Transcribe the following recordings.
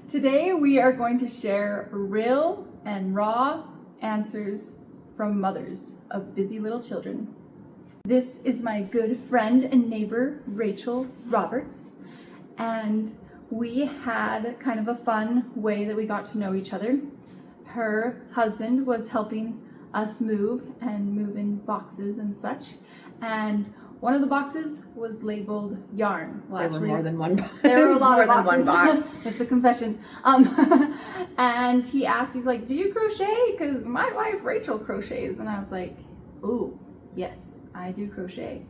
Today we are going to share real and raw answers from mothers of busy little children. This is my good friend and neighbor, Rachael Roberts, and we had kind of a fun way that we got to know each other. Her husband was helping us move in boxes and such, and one of the boxes was labeled yarn. Well, there were more than one box. There were a lot more of boxes. than one box. It's a confession. And he asked, he's like, do you crochet? Because my wife Rachael crochets. And I was like, ooh, yes, I do crochet.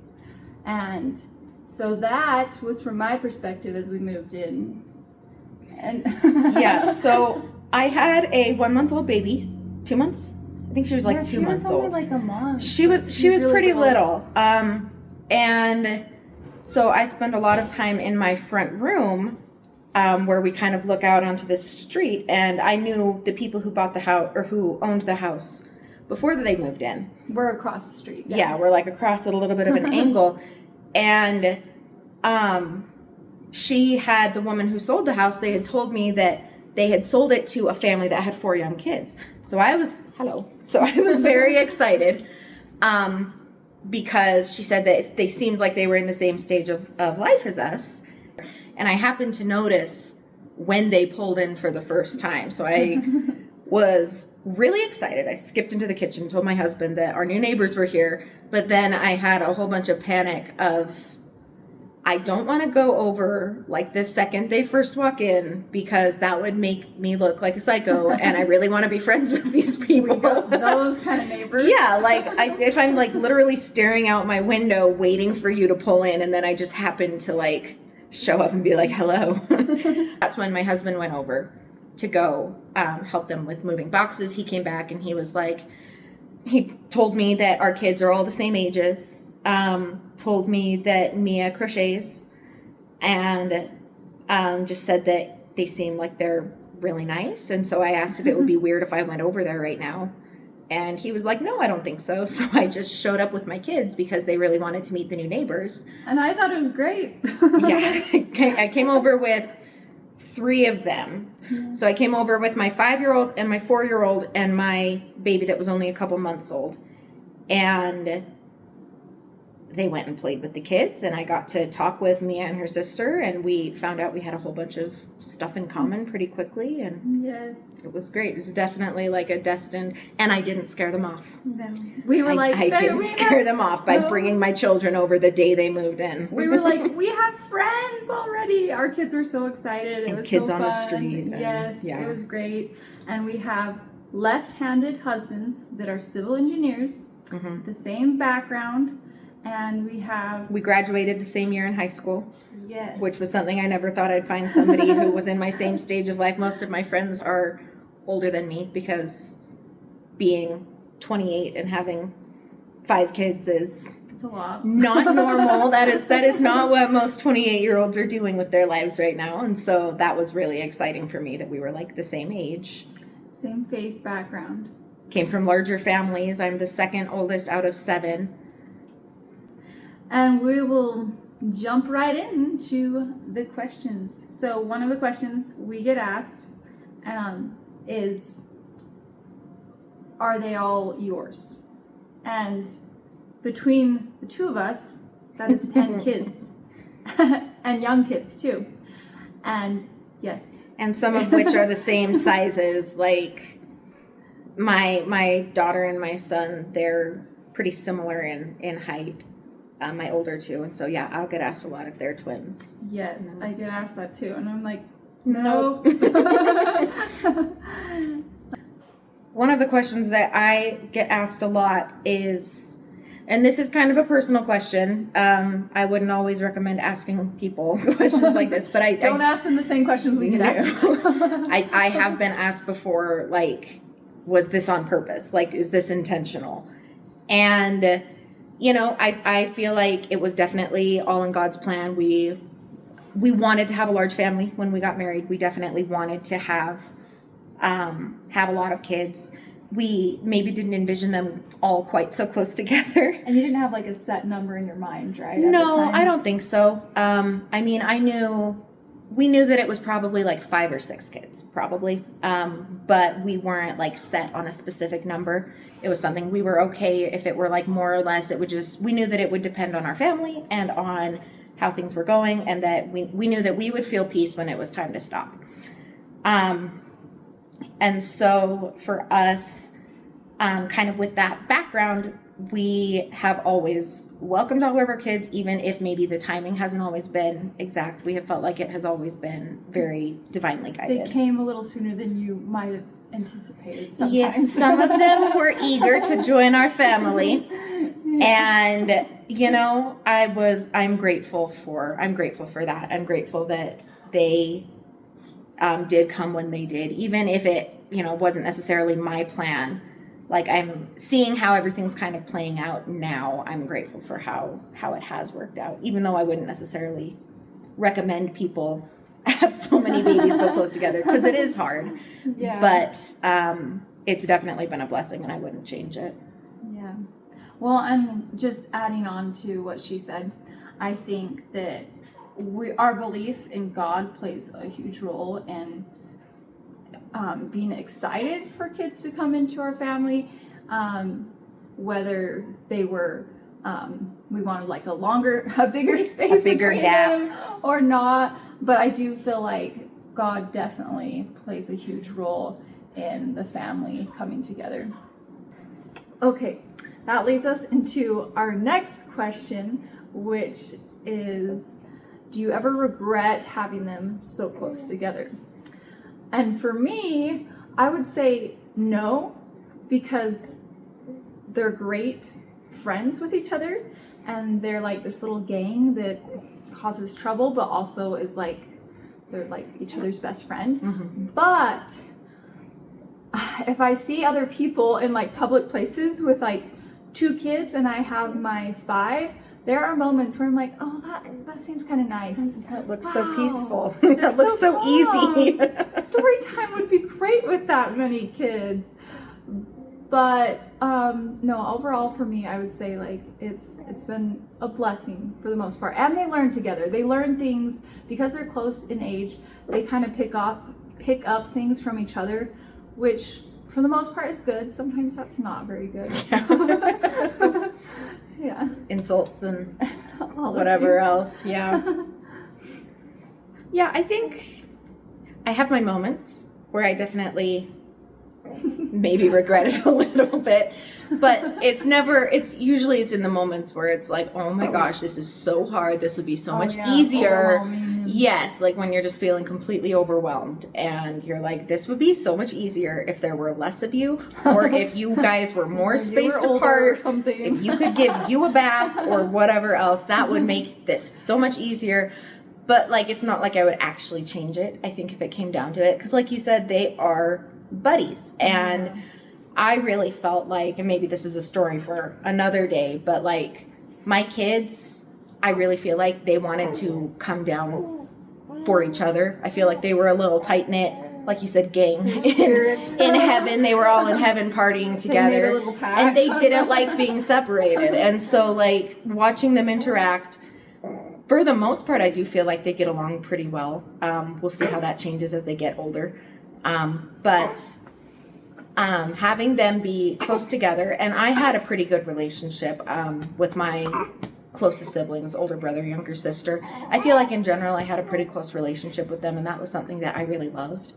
And so that was from my perspective as we moved in. And Yeah, so I had a 1-month-old baby, 2 months. I think she was like 2 months old. She was only like a month. She was really pretty little. And so I spend a lot of time in my front room where we kind of look out onto the street, and I knew the people who bought the house or who owned the house before they moved in. We're across the street. Yeah, we're like across at a little bit of an angle. And she had, the woman who sold the house, they had told me that they had sold it to a family that had 4 young kids. So I was very excited. Because she said that they seemed like they were in the same stage of life as us. And I happened to notice when they pulled in for the first time. So I was really excited. I skipped into the kitchen, told my husband that our new neighbors were here. But then I had a whole bunch of panic of, I don't want to go over like the second they first walk in, because that would make me look like a psycho, and I really want to be friends with these people. Those kind of neighbors. Yeah, like if I'm like literally staring out my window waiting for you to pull in, and then I just happen to like show up and be like, hello. That's when my husband went over to go help them with moving boxes. He came back and he was like, he told me that our kids are all the same ages. Told me that Mia crochets, and just said that they seem like they're really nice. And so I asked if it would be weird if I went over there right now. And he was like, no, I don't think so. So I just showed up with my kids because they really wanted to meet the new neighbors. And I thought it was great. Yeah, I came over with 3 of them. Yeah. So I came over with my 5-year-old and my 4-year-old and my baby that was only a couple months old. And they went and played with the kids, and I got to talk with Mia and her sister, and we found out we had a whole bunch of stuff in common pretty quickly, and yes, it was great. It was definitely like a destined, and I didn't scare them off. No. We were like, I didn't scare them off by bringing my children over the day they moved in. We were like, we have friends already. Our kids were so excited. It and was kids so on fun. The street. Yes, yeah. It was great. And we have left-handed husbands that are civil engineers, with the same background. And we graduated the same year in high school. Yes. Which was something I never thought I'd find somebody who was in my same stage of life. Most of my friends are older than me, because being 28 and having 5 kids is it's a lot. Not normal. That is not what most 28-year-olds are doing with their lives right now. And so that was really exciting for me that we were like the same age. Same faith background. Came from larger families. I'm the second oldest out of 7. And we will jump right into the questions. So one of the questions we get asked is, are they all yours? And between the 2 of us, that is 10 kids. And young kids too. And yes. And some of which are the same sizes. Like my daughter and my son, they're pretty similar in height. My older 2, and so yeah, I'll get asked a lot if they're twins. Yes, I get asked that too, and I'm like, nope. One of the questions that I get asked a lot is, and this is kind of a personal question, I wouldn't always recommend asking people questions like this, but I don't ask them the same questions we get asked. I have been asked before, like, was this on purpose? Like, is this intentional? And you know, I feel like it was definitely all in God's plan. We wanted to have a large family when we got married. We definitely wanted to have a lot of kids. We maybe didn't envision them all quite so close together. And you didn't have like a set number in your mind, right? No, I don't think so. I mean, I knew we knew that it was probably like 5 or 6 kids, probably. But we weren't like set on a specific number. It was something we were okay if it were like more or less. It would just, we knew that it would depend on our family and on how things were going, and that we knew that we would feel peace when it was time to stop. And so for us, kind of with that background, we have always welcomed all of our kids, even if maybe the timing hasn't always been exact. We have felt like it has always been very divinely guided. They came a little sooner than you might have anticipated sometimes. Yes, some of them were eager to join our family. And, you know, I'm grateful for that. I'm grateful that they did come when they did, even if it, you know, wasn't necessarily my plan. Like, I'm seeing how everything's kind of playing out now. I'm grateful for how it has worked out, even though I wouldn't necessarily recommend people have so many babies so close together, because it is hard. Yeah. But it's definitely been a blessing, and I wouldn't change it. Yeah. Well, and just adding on to what she said, I think that our belief in God plays a huge role in being excited for kids to come into our family, whether they were we wanted like a bigger space, a bigger between gap, them or not. But I do feel like God definitely plays a huge role in the family coming together. Okay, that leads us into our next question, which is, do you ever regret having them so close together? And for me, I would say no, because they're great friends with each other, and they're like this little gang that causes trouble, but also is like, they're like each other's best friend. Mm-hmm. But if I see other people in like public places with like 2 kids and I have my 5, there are moments where I'm like, oh, that seems kind of nice. That looks so peaceful. That looks so easy. Story time would be great with that many kids. But no, overall for me, I would say like it's been a blessing for the most part. And they learn together. They learn things because they're close in age. They kind of pick up things from each other, which for the most part is good. Sometimes that's not very good. Yeah. Insults and whatever else. Yeah. Yeah, I think I have my moments where I definitely maybe regret it a little bit, but it's usually in the moments where it's like, oh my gosh, this is so hard. This would be so much easier. Yes, like when you're just feeling completely overwhelmed and you're like, this would be so much easier if there were less of you, or if you guys were more spaced apart, or something. if you could give you a bath or whatever else, that would make this so much easier. But like, it's not like I would actually change it, I think, if it came down to it, because like you said, they are buddies. And I really felt like, and maybe this is a story for another day, but like my kids, I really feel like they wanted to come down for each other. I feel like they were a little tight-knit, like you said, gang in heaven. They were all in heaven partying together. They made a little pact. And they didn't like being separated. And so like watching them interact, for the most part, I do feel like they get along pretty well. We'll see how that changes as they get older. But having them be close together, and I had a pretty good relationship with my closest siblings, older brother, younger sister. I feel like in general I had a pretty close relationship with them, and that was something that I really loved.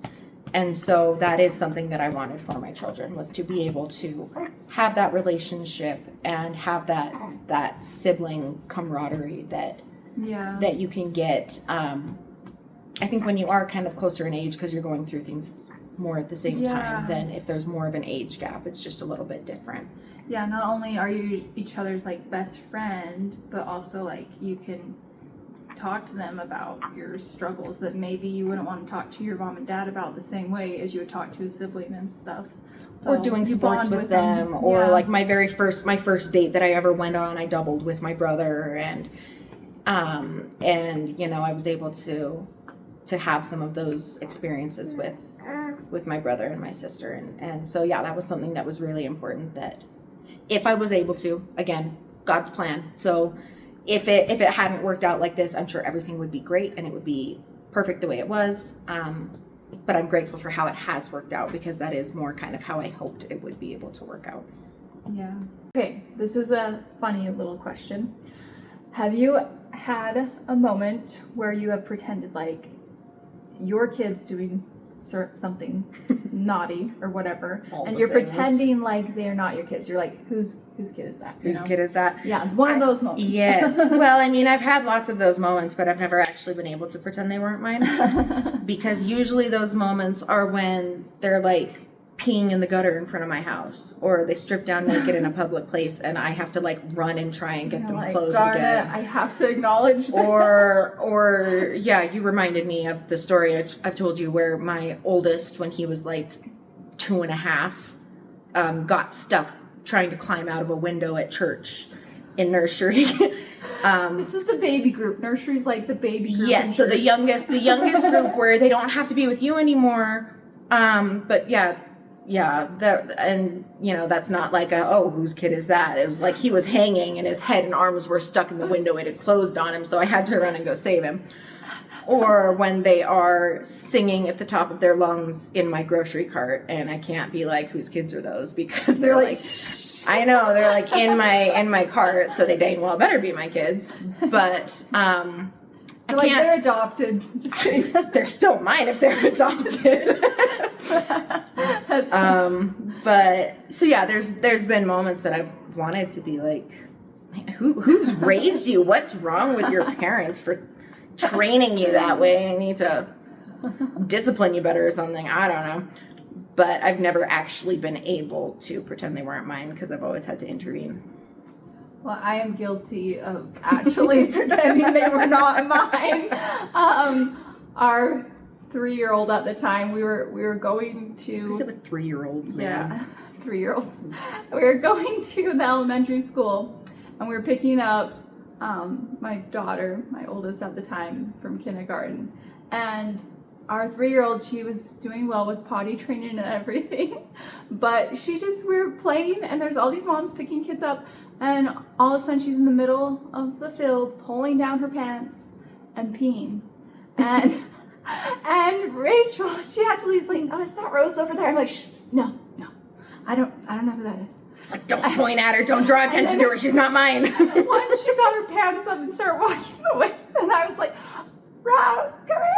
And so that is something that I wanted for my children, was to be able to have that relationship and have that sibling camaraderie that you can get. I think when you are kind of closer in age, because you're going through things more at the same time, than if there's more of an age gap, it's just a little bit different. Yeah, not only are you each other's like best friend, but also like you can talk to them about your struggles that maybe you wouldn't want to talk to your mom and dad about the same way as you would talk to a sibling and stuff. So or doing sports with them. Or like my first date that I ever went on, I doubled with my brother, and you know, I was able to have some of those experiences with my brother and my sister, and so yeah, that was something that was really important, that if I was able to, again, God's plan. So if it hadn't worked out like this, I'm sure everything would be great and it would be perfect the way it was. But I'm grateful for how it has worked out, because that is more kind of how I hoped it would be able to work out. Yeah. Okay, this is a funny little question. Have you had a moment where you have pretended like your kid's doing something naughty or whatever, and you're pretending like they're not your kids? You're like, whose kid is that? Whose kid is that? Yeah, one of those moments. Yes. Well, I mean, I've had lots of those moments, but I've never actually been able to pretend they weren't mine. Because usually those moments are when they're like peeing in the gutter in front of my house, or they strip down naked in a public place, and I have to like run and try and get them like, clothed darn again. I have to acknowledge that. Or yeah, you reminded me of the story I've told you where my oldest, when he was like 2.5, got stuck trying to climb out of a window at church in nursery. This is the baby group. Nursery's like the baby group. Yes, so the youngest group where they don't have to be with you anymore. But yeah, and you know, that's not like whose kid is that? It was like he was hanging and his head and arms were stuck in the window. It had closed on him, so I had to run and go save him. Or when they are singing at the top of their lungs in my grocery cart, and I can't be like, whose kids are those? Because they're like I know, they're like in my cart, so they dang well better be my kids. But they're adopted. Just kidding. They're still mine if they're adopted. But so yeah, there's been moments that I've wanted to be like, who's raised you? What's wrong with your parents for training you that way? I need to discipline you better or something. I don't know. But I've never actually been able to pretend they weren't mine, because I've always had to intervene. Well, I am guilty of actually pretending they were not mine. Our 3-year-old at the time, we were going to... Who's it with 3-year-olds, man? Yeah, 3-year-olds. We were going to the elementary school, and we were picking up my daughter, my oldest at the time, from kindergarten. And our 3-year-old, she was doing well with potty training and everything, but we were playing, and there's all these moms picking kids up, and all of a sudden she's in the middle of the field pulling down her pants and peeing. And and Rachel, she actually is like, is that Rose over there? I'm like, shh, no, I don't know who that is. It's like, don't point at her, don't draw attention to her, she's not mine. Once she got her pants up and started walking away, and I was like, Rose, come here.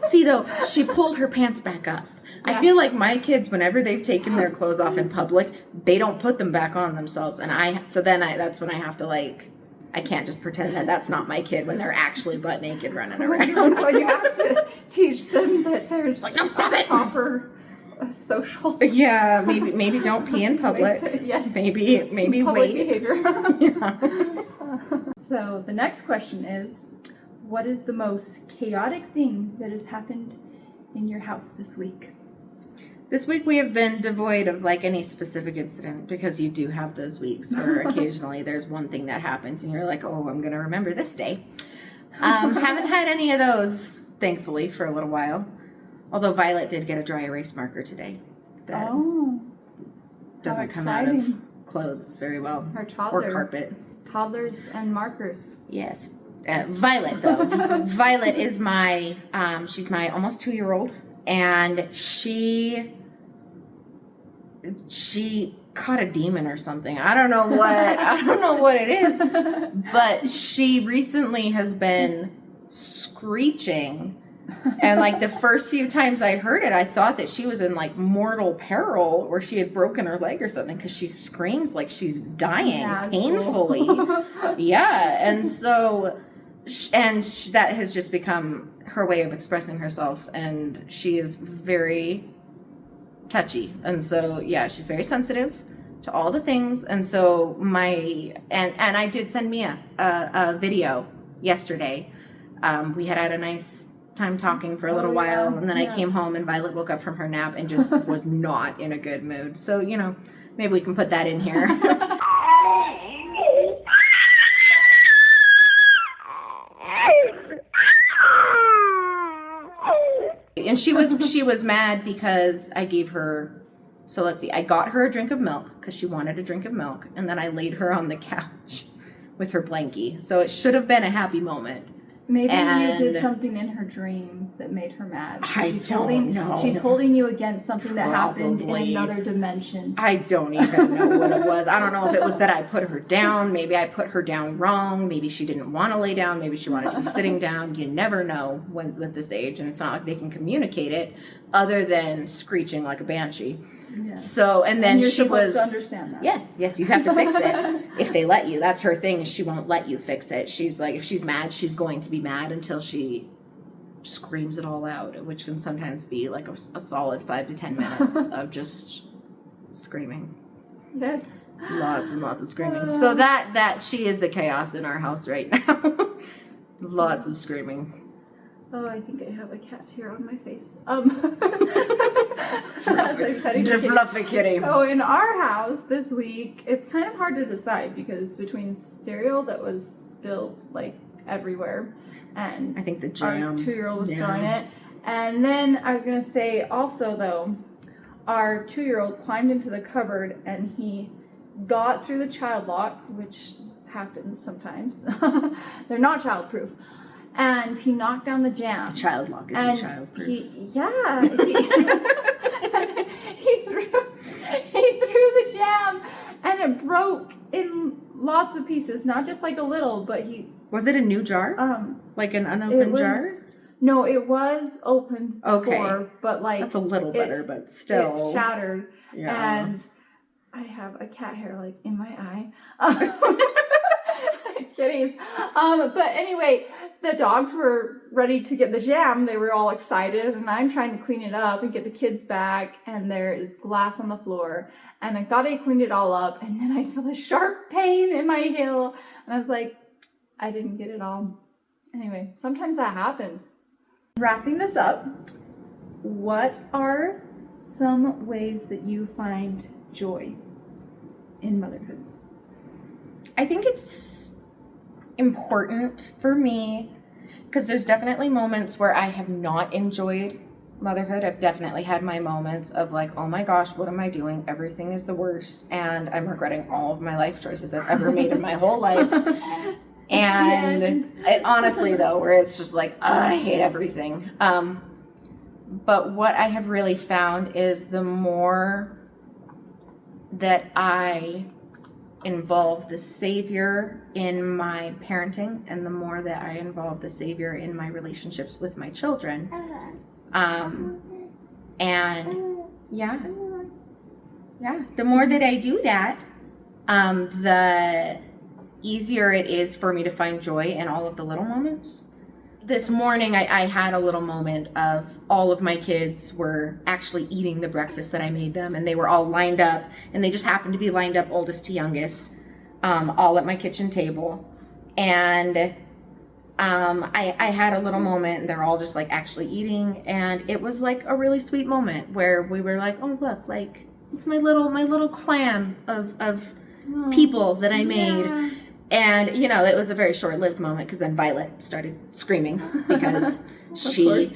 See, though, she pulled her pants back up. Yeah. I feel like my kids, whenever they've taken their clothes off in public, they don't put them back on themselves. And that's when I have to, like, I can't just pretend that that's not my kid when they're actually butt naked running around. Well, you have to teach them that there's like, no, stop it. Proper social. Yeah, maybe don't pee in public. Yes. Maybe public wait. behavior. Yeah. So the next question is, what is the most chaotic thing that has happened in your house this week? This week we have been devoid of like any specific incident, because you do have those weeks where occasionally there's one thing that happens and you're like, oh, I'm going to remember this day. Haven't had any of those, thankfully, for a little while. Although Violet did get a dry erase marker today. That doesn't come out of clothes very well. Her toddler. Or carpet. Toddlers and markers. Yes. Violet, though. Violet is she's my almost 2-year-old. And she caught a demon or something. I don't know what it is. But she recently has been screeching. And like the first few times I heard it, I thought that she was in like mortal peril, or she had broken her leg or something, because she screams like she's dying painfully. Cool. Yeah. And so, that has just become her way of expressing herself, and she is very touchy. And so, yeah, she's very sensitive to all the things. And so and I did send Mia a video yesterday. We had a nice time talking for a little while, and then I came home and Violet woke up from her nap and just was not in a good mood. So, you know, maybe we can put that in here. And she was mad because I gave her, so let's see, I got her a drink of milk because she wanted a drink of milk, and then I laid her on the couch with her blankie. So it should have been a happy moment. Maybe And you did something in her dream that made her mad. I don't know. She's holding you against something that happened in Probably. another dimension. I don't even know what it was. I don't know if it was that I put her down. Maybe I put her down wrong. Maybe she didn't want to lay down. Maybe she wanted to be sitting down. You never know when with this age, and it's not like they can communicate it other than screeching like a banshee. Yeah. So, and then you're she supposed was to understand that. Yes, you have to fix it if they let you. That's her thing. Is she won't let you fix it. She's like, if she's mad, she's going to be mad until she screams it all out, which can sometimes be like a solid 5 to 10 minutes of just screaming. Yes. Lots and lots of screaming. So that she is the chaos in our house right now. Lots of screaming. Oh, I think I have a cat here on my face. The fluffy kitty. So in our house this week, it's kind of hard to decide because between cereal that was spilled like everywhere, and I think the jam. Our 2-year-old was throwing it, and then I was gonna say also though, our 2-year-old climbed into the cupboard and he got through the child lock, which happens sometimes. They're not childproof. And he knocked down the jam. The child lock is childproof. He threw the jam, and it broke in lots of pieces. Not just like a little, but he. Was it a new jar? Like an unopened jar? No, it was open Okay. before, but like that's a little better, but still it shattered. Yeah. And I have a cat hair like in my eye. Kitties. But anyway, the dogs were ready to get the jam. They were all excited, and I'm trying to clean it up and get the kids back, and there is glass on the floor. And I thought I cleaned it all up, and then I feel a sharp pain in my heel, and I was like, I didn't get it all. Anyway, sometimes that happens. Wrapping this up, what are some ways that you find joy in motherhood? I think it's important for me because there's definitely moments where I have not enjoyed motherhood. I've definitely had my moments of like, oh my gosh, what am I doing? Everything is the worst, and I'm regretting all of my life choices I've ever made in my whole life. And honestly though, where it's just like, I hate everything. But what I have really found is the more that I involve the Savior in my parenting, and the more that I involve the Savior in my relationships with my children, and the more that I do that, the easier it is for me to find joy in all of the little moments. This morning, I had a little moment of all of my kids were actually eating the breakfast that I made them, and they were all lined up, and they just happened to be lined up oldest to youngest, all at my kitchen table. And I had a little moment, and they're all just like actually eating, and it was like a really sweet moment where we were like, oh look, like it's my little clan of people that I made. Yeah. And, you know, it was a very short-lived moment because then Violet started screaming because she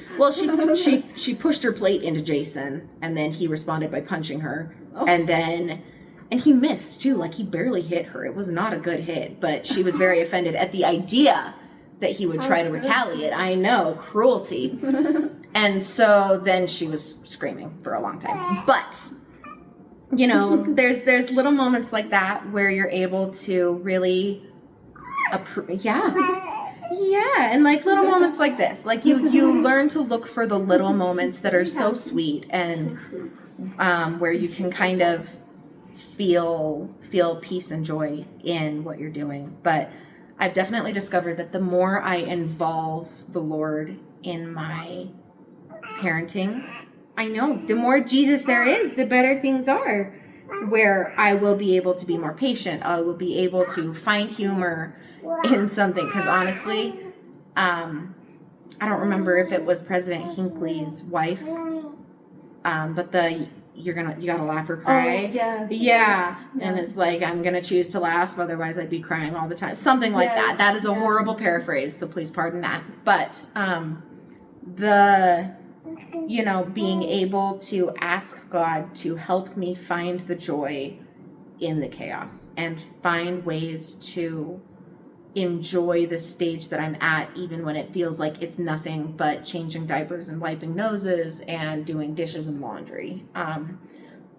pushed her plate into Jason, and then he responded by punching her. Oh. And he missed too, like he barely hit her. It was not a good hit, but she was very offended at the idea that he would try to retaliate. I know, cruelty. And so then she was screaming for a long time. But you know, there's little moments like that where you're able to really, and like little moments like this, like you learn to look for the little moments that are so sweet, and where you can kind of feel peace and joy in what you're doing. But I've definitely discovered that the more I involve the Lord in my parenting, I know the more Jesus there is, the better things are, where I will be able to be more patient. I will be able to find humor in something. Because honestly, I don't remember if it was President Hinckley's wife, but you gotta laugh or cry. Oh, yeah. Yeah. And it's like, I'm gonna choose to laugh, otherwise I'd be crying all the time. Something like that. That is a horrible paraphrase, so please pardon that. But being able to ask God to help me find the joy in the chaos and find ways to enjoy the stage that I'm at, even when it feels like it's nothing but changing diapers and wiping noses and doing dishes and laundry.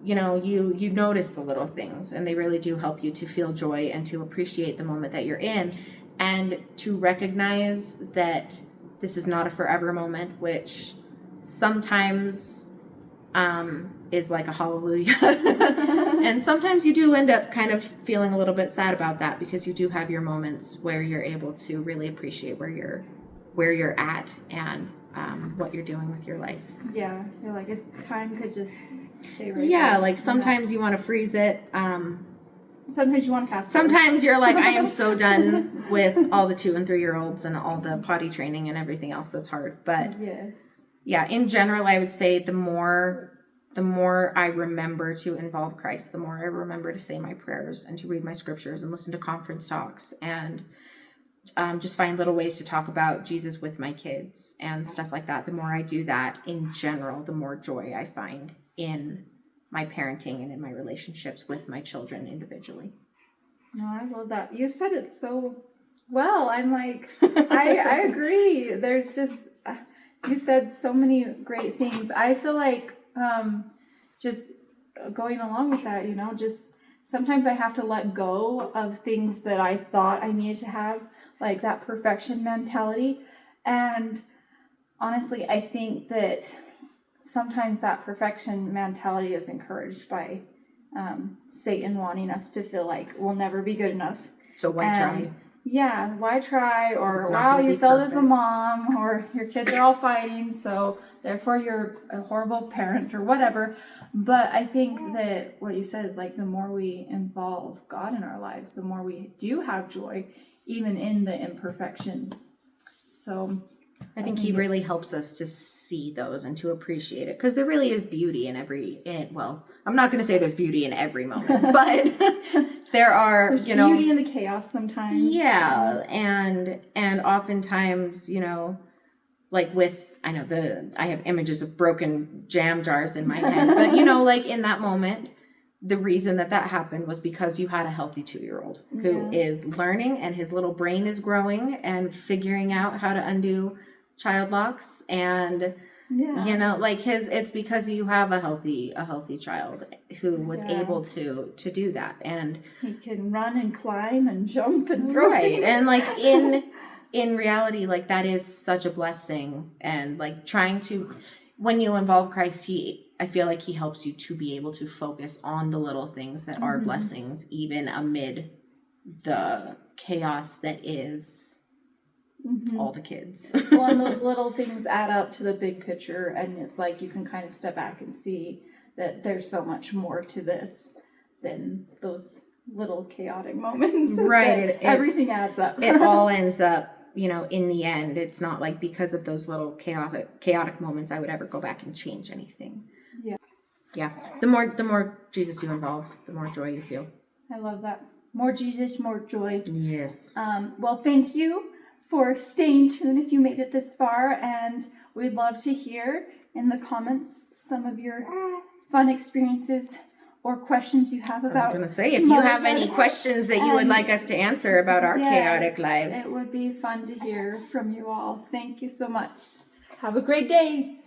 You know, you notice the little things, and they really do help you to feel joy and to appreciate the moment that you're in, and to recognize that this is not a forever moment, which sometimes is like a hallelujah. And sometimes you do end up kind of feeling a little bit sad about that, because you do have your moments where you're able to really appreciate where you're at and what you're doing with your life. Yeah, you're like, if time could just stay right Yeah, there. like sometimes you want to freeze it. Sometimes you want to fast forward. Sometimes you're like, I am so done with all the 2 and 3 year olds and all the potty training and everything else that's hard. But Yes. yeah, in general, I would say the more I remember to involve Christ, the more I remember to say my prayers and to read my scriptures and listen to conference talks and just find little ways to talk about Jesus with my kids and stuff like that. The more I do that in general, the more joy I find in my parenting and in my relationships with my children individually. No, I love that. You said it so well. I'm like, I agree. There's just, you said so many great things. I feel like just going along with that, you know, just sometimes I have to let go of things that I thought I needed to have, like that perfection mentality. And honestly, I think that sometimes that perfection mentality is encouraged by Satan wanting us to feel like we'll never be good enough. So why try? Yeah, why try? Or, It's not wow, gonna you be failed as a perfect. mom, or your kids are all fighting, so therefore you're a horrible parent, or whatever. But I think that what you said is like, the more we involve God in our lives, the more we do have joy, even in the imperfections. So I think he really helps us to see those and to appreciate it, because there really is beauty well, I'm not going to say there's beauty in every moment, but there are, there's beauty in the chaos sometimes. Yeah, and oftentimes, like I have images of broken jam jars in my head, but like in that moment, the reason that happened was because you had a healthy 2-year-old who is learning, and his little brain is growing and figuring out how to undo child locks, and it's because you have a healthy child who was able to do that, and he can run and climb and jump and throw things. And like in reality, like that is such a blessing, and like when you involve Christ, I feel like he helps you to be able to focus on the little things that are blessings, even amid the chaos that is all the kids. Well, and those little things add up to the big picture, and it's like you can kind of step back and see that there's so much more to this than those little chaotic moments. Right. Everything adds up. It all ends up, in the end. It's not like because of those little chaotic moments I would ever go back and change anything. Yeah. The more Jesus you involve, the more joy you feel. I love that. More Jesus, more joy. Yes. Well, thank you for staying tuned if you made it this far, and we'd love to hear in the comments some of your fun experiences or questions you have about. I was going to say, if you have any questions that you would like us to answer about our chaotic lives, it would be fun to hear from you all. Thank you so much. Have a great day.